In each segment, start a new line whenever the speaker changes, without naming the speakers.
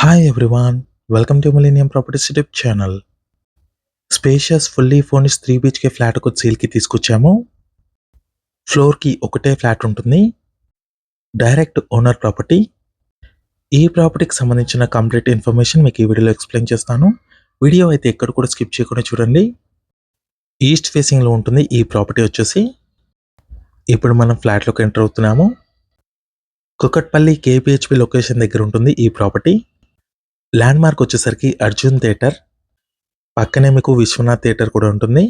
Hi everyone, welcome to Millennium Properties YouTube channel. Spacious fully furnished 3 BHK flat ఒక సేల్కి తీసుకొచ్చాము. ఫ్లోర్కి ఒకటే ఫ్లాట్ ఉంటుంది. Direct owner property. ఈ ప్రాపర్టీకి సంబంధించిన కంప్లీట్ ఇన్ఫర్మేషన్ మీకు ఈ వీడియోలో ఎక్స్ప్లెయిన్ చేస్తాను. వీడియో అయితే ఎక్కడ కూడా స్కిప్ చేయకుండా చూడండి. ఈస్ట్ ఫేసింగ్లో ఉంటుంది ఈ ప్రాపర్టీ వచ్చేసి. ఇప్పుడు మనం ఫ్లాట్లోకి ఎంటర్ అవుతున్నాము. కుకట్పల్లి KPHP లొకేషన్ దగ్గర ఉంటుంది ఈ ప్రాపర్టీ. ల్యాండ్ మార్క్ వచ్చేసరికి అర్జున్ థియేటర్, పక్కనే మీకు విశ్వనాథ్ థియేటర్ కూడా ఉంటుంది.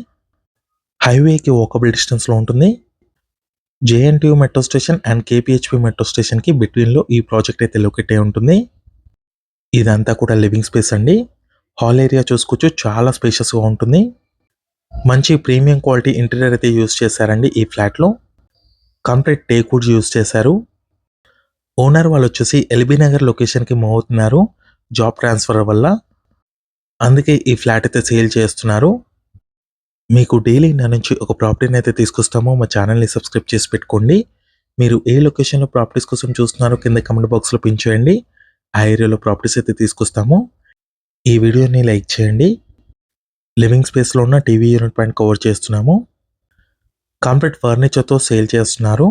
హైవేకి వాకబుల్ డిస్టెన్స్లో ఉంటుంది. JNTU metro station and KPHP metro స్టేషన్కి బిట్వీన్లో ఈ ప్రాజెక్ట్ అయితే లొకేట్ అయి ఉంటుంది. ఇదంతా కూడా లివింగ్ స్పేస్ అండి. హాల్ ఏరియా చూసుకోవచ్చు, చాలా స్పేషియస్గా ఉంటుంది. మంచి ప్రీమియం క్వాలిటీ ఇంటీరియర్ అయితే యూజ్ చేశారండి ఈ ఫ్లాట్లో. కంప్లీట్ టేక్ వుడ్ యూజ్ చేశారు. ఓనర్ వాళ్ళు వచ్చేసి LB నగర్ లొకేషన్కి మూవ్ అవుతున్నారు జాబ్ ట్రాన్స్ఫర్ వల్ల. అందుకే ఈ ఫ్లాట్ అయితే సేల్ చేస్తున్నారు. మీకు డైలీ నా నుంచి ఒక ప్రాపర్టీని అయితే తీసుకొస్తాము. మా ఛానల్ని సబ్స్క్రైబ్ చేసి పెట్టుకోండి. మీరు ఏ లొకేషన్లో ప్రాపర్టీస్ కోసం చూస్తున్నారో కింద కమెంట్ బాక్స్లో పిన్ చేయండి. ఆ ఏరియాలో ప్రాపర్టీస్ అయితే తీసుకొస్తాము. ఈ వీడియోని లైక్ చేయండి. లివింగ్ స్పేస్లో ఉన్న టీవీ యూనిట్ పైన కవర్ చేస్తున్నాము. కంప్లీట్ ఫర్నిచర్తో సేల్ చేస్తున్నారు.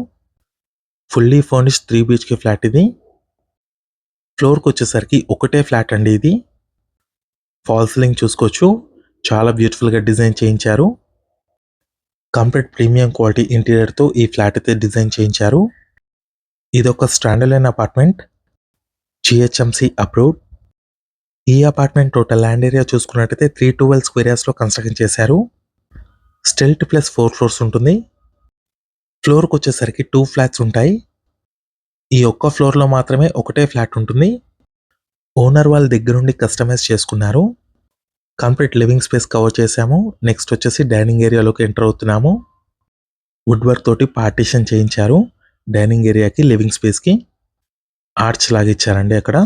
ఫుల్లీ ఫర్నిష్డ్ 3 BHK ఫ్లాట్ ఇది. ఫ్లోర్కి వచ్చేసరికి ఒకటే ఫ్లాట్ అండి ఇది. ఫాల్ సీలింగ్ చూసుకోవచ్చు, చాలా బ్యూటిఫుల్గా డిజైన్ చేయించారు. కంప్లీట్ ప్రీమియం క్వాలిటీ ఇంటీరియర్తో ఈ ఫ్లాట్ అయితే డిజైన్ చేయించారు. ఇదొక స్టాండర్డ్ అపార్ట్మెంట్, GHMC అప్రూవ్డ్. ఈ అపార్ట్మెంట్ టోటల్ ల్యాండ్ ఏరియా చూసుకున్నట్టయితే 312 స్క్వేర్ యార్డ్స్లో కన్స్ట్రక్షన్ చేశారు. స్టెల్ట్ ప్లస్ 4 ఫ్లోర్స్ ఉంటుంది. ఫ్లోర్కి వచ్చేసరికి 2 ఫ్లాట్స్ ఉంటాయి. ఈ ఒక్క ఫ్లోర్లో మాత్రమే ఒకటే ఫ్లాట్ ఉంటుంది. ఓనర్ వాళ్ళ దగ్గర నుండి కస్టమైజ్ చేసుకున్నారు. కంప్లీట్ లివింగ్ స్పేస్ కవర్ చేశాము. నెక్స్ట్ వచ్చేసి డైనింగ్ ఏరియాలోకి ఎంటర్ అవుతున్నాము. వుడ్ వర్క్ తోటి పార్టీషన్ చేయించారు డైనింగ్ ఏరియాకి, లివింగ్ స్పేస్కి. ఆర్చ్ లాగా ఇచ్చారండి అక్కడ.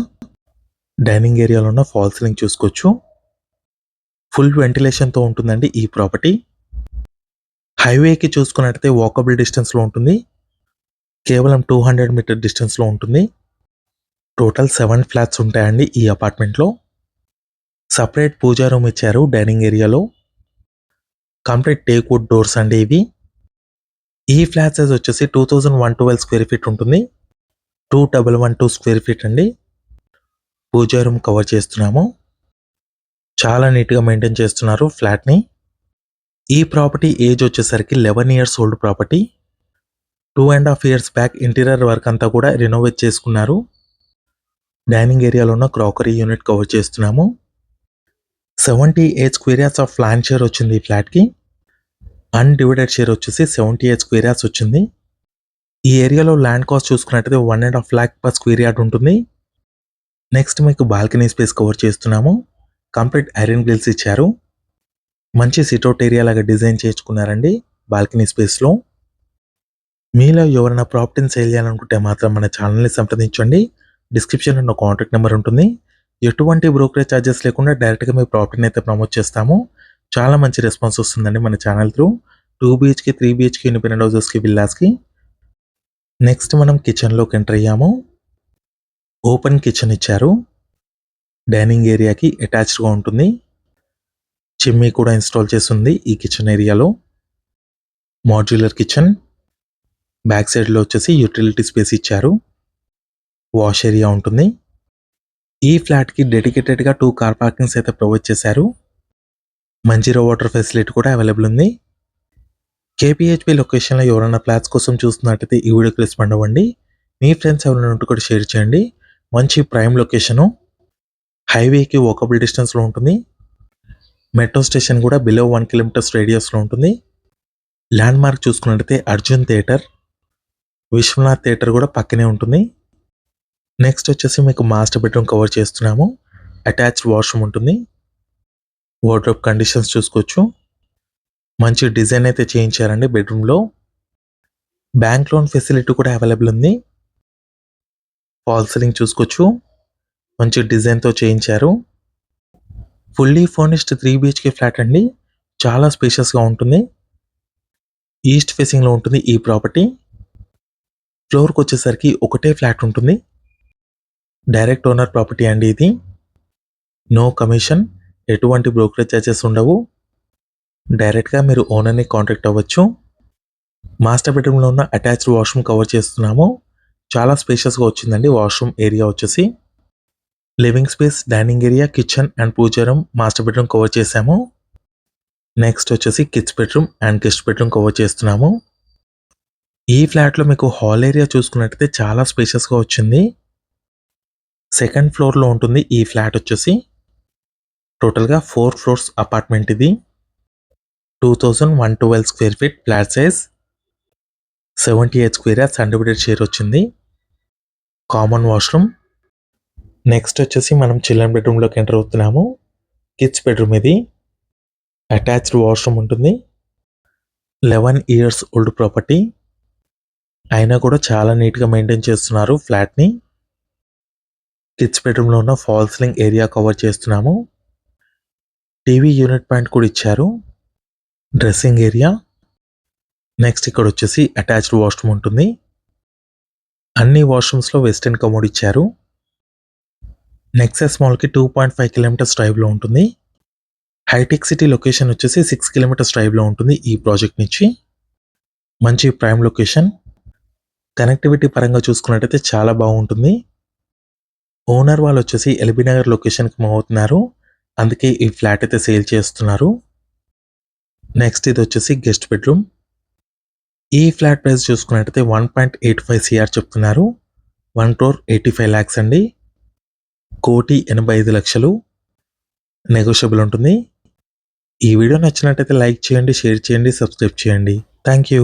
డైనింగ్ ఏరియాలో ఉన్న ఫాల్ సీలింగ్ చూసుకోవచ్చు. ఫుల్ వెంటిలేషన్తో ఉంటుందండి ఈ ప్రాపర్టీ. హైవేకి చూసుకున్నట్టయితే వాకబుల్ డిస్టెన్స్లో ఉంటుంది. కేవలం 200 మీటర్ డిస్టెన్స్లో ఉంటుంది. టోటల్ 7 ఫ్లాట్స్ ఉంటాయండి ఈ అపార్ట్మెంట్లో. సపరేట్ పూజా రూమ్ ఇచ్చారు డైనింగ్ ఏరియాలో. కంప్లీట్ టేక్ వుడ్ డోర్స్ అండి ఇవి. ఈ ఫ్లాట్ సైజ్ వచ్చేసి 2112 స్క్వేర్ ఫీట్ ఉంటుంది. 2112 స్క్వేర్ ఫీట్ అండి. పూజా రూమ్ కవర్ చేస్తున్నాము. చాలా నీట్గా మెయింటైన్ చేస్తున్నారు ఫ్లాట్ని. ఈ ప్రాపర్టీ ఏజ్ వచ్చేసరికి 11 years old property. 2.5 years back interior work అంతా కూడా రినోవేట్ చేసుకున్నారు. డైనింగ్ ఏరియాలో ఉన్న క్రాకరీ యూనిట్ కవర్ చేస్తున్నాము. 78 square yards of land share వచ్చింది ఈ ఫ్లాట్కి. అన్డివైడెడ్ షేర్ వచ్చేసి 78 స్క్వేర్ యార్డ్స్ వచ్చింది. ఈ ఏరియాలో ల్యాండ్ కాస్ట్ చూసుకున్నట్టయితే 1.5 lakh per స్క్వేర్ యార్డ్ ఉంటుంది. నెక్స్ట్ మీకు బాల్కనీ స్పేస్ కవర్ చేస్తున్నాము. కంప్లీట్ ఐరన్ గ్రిల్స్ ఇచ్చారు. మంచి సిట్అవుట్ ఏరియా లాగా డిజైన్ చేసుకున్నారండి బాల్కనీ స్పేస్లో. మీలో ఎవరైనా ప్రాపర్టీని సేల్ చేయాలనుకుంటే మాత్రం మన ఛానల్ని సంప్రదించండి. డిస్క్రిప్షన్లో నా కాంటాక్ట్ నెంబర్ ఉంటుంది. ఎటువంటి బ్రోకరేజ్ ఛార్జెస్ లేకుండా డైరెక్ట్గా మీ ప్రాపర్టీని అయితే ప్రమోట్ చేస్తాము. చాలా మంచి రెస్పాన్స్ వస్తుందండి మన channel through. 2 BHK 3 BHK independent హౌసెస్కి, విల్లాస్కి. నెక్స్ట్ మనం కిచెన్లోకి ఎంటర్ అయ్యాము. ఓపెన్ కిచెన్ ఇచ్చారు. డైనింగ్ ఏరియాకి అటాచ్డ్గా ఉంటుంది. చిమ్నీ కూడా ఇన్స్టాల్ చేస్తుంది ఈ కిచెన్ ఏరియాలో. Modular kitchen. బ్యాక్ సైడ్లో వచ్చేసి యూటిలిటీ స్పేస్ ఇచ్చారు. వాష్ ఏరియా ఉంటుంది. ఈ ఫ్లాట్కి డెడికేటెడ్గా 2 కార్ పార్కింగ్స్ అయితే ప్రొవైడ్ చేశారు. మంజీరా వాటర్ ఫెసిలిటీ కూడా అవైలబుల్ ఉంది. KPHP లొకేషన్లో ఎవరైనా ఫ్లాట్స్ కోసం చూస్తున్నట్టయితే ఈ వీడియోకి రెస్పాండ్ అవ్వండి. మీ ఫ్రెండ్స్ ఎవరైనా ఉంటే కూడా షేర్ చేయండి. మంచి ప్రైమ్ లొకేషను. హైవేకి వాకబుల్ డిస్టెన్స్లో ఉంటుంది. మెట్రో స్టేషన్ కూడా బిలో 1 kilometers రేడియస్లో ఉంటుంది. ల్యాండ్ మార్క్ చూసుకున్నట్టయితే అర్జున్ థియేటర్, విశ్వనాథ్ థియేటర్ కూడా పక్కనే ఉంటుంది. నెక్స్ట్ వచ్చేసి మీకు మాస్టర్ బెడ్రూమ్ కవర్ చేస్తున్నాము. అటాచ్డ్ వాష్రూమ్ ఉంటుంది. వార్డ్రోబ్ కండిషన్స్ చూసుకోవచ్చు. మంచి డిజైన్ అయితే చేయించారండి బెడ్రూమ్లో. బ్యాంక్ లోన్ ఫెసిలిటీ కూడా అవైలబుల్ ఉంది. ఫాల్ సీలింగ్ చూసుకోవచ్చు, మంచి డిజైన్తో చేయించారు. ఫుల్లీ ఫర్నిష్డ్ 3 BHK ఫ్లాట్ అండి. చాలా స్పేషియస్గా ఉంటుంది. ఈస్ట్ ఫేసింగ్లో ఉంటుంది ఈ ప్రాపర్టీ. ఫ్లోర్కి వచ్చేసరికి ఒకటే ఫ్లాట్ ఉంటుంది. డైరెక్ట్ ఓనర్ ప్రాపర్టీ అండి ఇది. నో కమిషన్, ఎటువంటి బ్రోకరేజ్ చార్జెస్ ఉండవు. డైరెక్ట్గా మీరు ఓనర్ని కాంటాక్ట్ అవ్వచ్చు. మాస్టర్ బెడ్రూమ్లో ఉన్న అటాచ్డ్ వాష్రూమ్ కవర్ చేస్తున్నాము. చాలా స్పేషియస్గా వచ్చిందండి. వాష్రూమ్ ఏరియా వచ్చేసి living space, dining area, kitchen and pooja room, master bedroom cover చేసాము. నెక్స్ట్ వచ్చేసి kids bedroom and guest bedroom cover చేస్తున్నాము. ఈ ఫ్లాట్లో మీకు హాల్ ఏరియా చూసుకున్నట్టయితే చాలా స్పేషియస్గా వచ్చింది. సెకండ్ ఫ్లోర్లో ఉంటుంది ఈ ఫ్లాట్ వచ్చేసి. టోటల్గా 4 ఫ్లోర్స్ అపార్ట్మెంట్ ఇది. 2112 square feet flat size, 78 square yards undivided share వచ్చింది. Common washroom. నెక్స్ట్ వచ్చేసి మనం చిల్డ్రన్ బెడ్రూమ్లోకి ఎంటర్ అవుతున్నాము. కిడ్స్ బెడ్రూమ్ ఇది. అటాచ్డ్ వాష్రూమ్ ఉంటుంది. 11 ఇయర్స్ ఓల్డ్ ప్రాపర్టీ అయినా కూడా చాలా నీట్గా మెయింటైన్ చేస్తున్నారు ఫ్లాట్ని. కిడ్స్ బెడ్రూమ్లో ఉన్న ఫాల్ సీలింగ్ ఏరియా కవర్ చేస్తున్నాము. టీవీ యూనిట్ పాయింట్ కూడా ఇచ్చారు. Dressing area. నెక్స్ట్ ఇక్కడ వచ్చేసి అటాచ్డ్ వాష్రూమ్ ఉంటుంది. అన్ని వాష్రూమ్స్లో వెస్టర్న్ కమోడ్ ఇచ్చారు. నెక్సస్ మాల్కి 2.5 కిలోమీటర్స్ డ్రైవ్లో ఉంటుంది. హైటెక్ సిటీ లొకేషన్ వచ్చేసి 6 కిలోమీటర్స్ డ్రైవ్లో ఉంటుంది ఈ ప్రాజెక్ట్ నుంచి. మంచి ప్రైమ్ లొకేషన్. కనెక్టివిటీ పరంగా చూసుకున్నట్టయితే చాలా బాగుంటుంది. ఓనర్ వాళ్ళు వచ్చేసి ఎల్బీ నగర్ లొకేషన్కి మూవ్ అవుతున్నారు. అందుకే ఈ ఫ్లాట్ అయితే సేల్ చేస్తున్నారు. నెక్స్ట్ ఇది వచ్చేసి గెస్ట్ బెడ్రూమ్. ఈ ఫ్లాట్ ప్రైస్ చూసుకున్నట్టయితే 1.85 సిఆర్ చెప్తున్నారు. 1,85,00,000 అండి. 1,85,00,000 నెగోషియబుల్ ఉంటుంది. ఈ వీడియో నచ్చినట్టయితే లైక్ చేయండి, షేర్ చేయండి, సబ్స్క్రైబ్ చేయండి. Thank you.